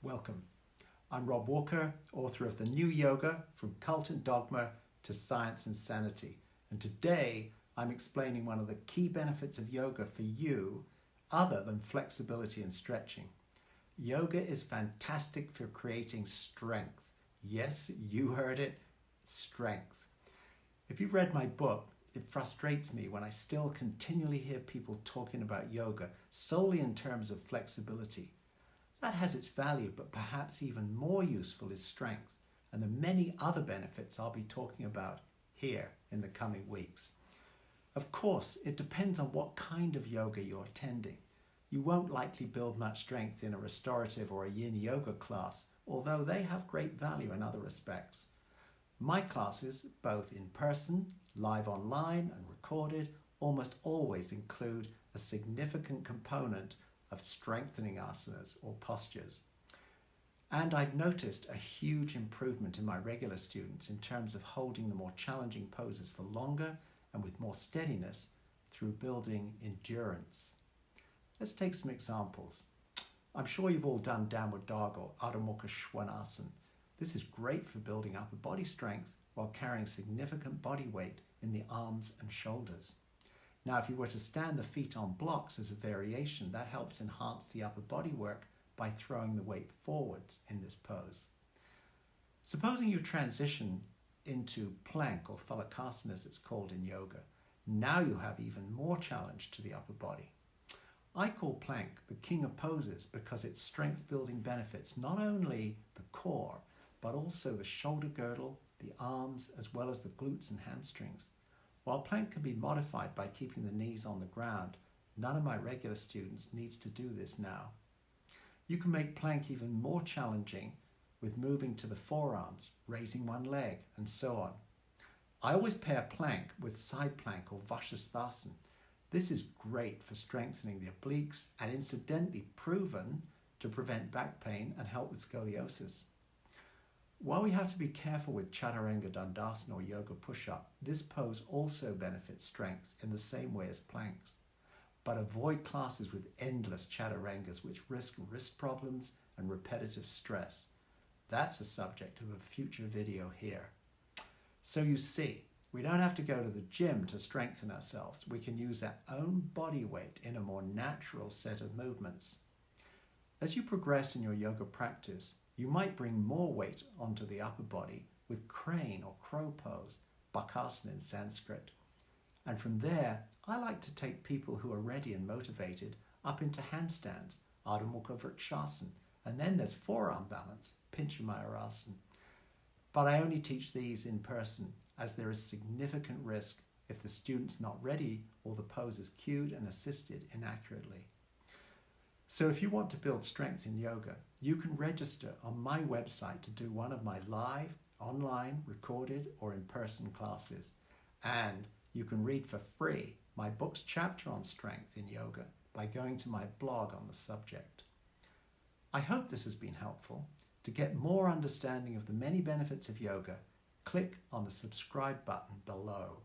Welcome. I'm Rob Walker, author of The New Yoga, From Cult and Dogma to Science and Sanity. And today I'm explaining one of the key benefits of yoga for you, other than flexibility and stretching. Yoga is fantastic for creating strength. Yes, you heard it, strength. If you've read my book, it frustrates me when I still continually hear people talking about yoga solely in terms of flexibility. That has its value, but perhaps even more useful is strength and the many other benefits I'll be talking about here in the coming weeks. Of course, it depends on what kind of yoga you're attending. You won't likely build much strength in a restorative or a yin yoga class, although they have great value in other respects. My classes, both in person, live online and recorded, almost always include a significant component of strengthening asanas or postures. And I've noticed a huge improvement in my regular students in terms of holding the more challenging poses for longer and with more steadiness through building endurance. Let's take some examples. I'm sure you've all done downward dog or Adho Mukha Svanasana. This is great for building upper body strength while carrying significant body weight in the arms and shoulders. Now, if you were to stand the feet on blocks as a variation, that helps enhance the upper body work by throwing the weight forwards in this pose. Supposing you transition into plank or phalakasana as it's called in yoga, now you have even more challenge to the upper body. I call plank the king of poses because its strength building benefits not only the core, but also the shoulder girdle, the arms, as well as the glutes and hamstrings. While plank can be modified by keeping the knees on the ground, none of my regular students needs to do this now. You can make plank even more challenging with moving to the forearms, raising one leg, and so on. I always pair plank with side plank or Vashisthasana. This is great for strengthening the obliques and incidentally proven to prevent back pain and help with scoliosis. While we have to be careful with Chaturanga Dandasana or yoga push-up, this pose also benefits strength in the same way as planks. But avoid classes with endless Chaturangas which risk wrist problems and repetitive stress. That's a subject of a future video here. So you see, we don't have to go to the gym to strengthen ourselves. We can use our own body weight in a more natural set of movements. As you progress in your yoga practice, you might bring more weight onto the upper body with crane or crow pose, Bakasana in Sanskrit. And from there, I like to take people who are ready and motivated up into handstands, Adho Mukha Vrikshasana, and then there's forearm balance, Pincha Mayurasana. But I only teach these in person as there is significant risk if the student's not ready or the pose is cued and assisted inaccurately. So if you want to build strength in yoga, you can register on my website to do one of my live, online, recorded, or in-person classes. And you can read for free my book's chapter on strength in yoga by going to my blog on the subject. I hope this has been helpful. To get more understanding of the many benefits of yoga, click on the subscribe button below.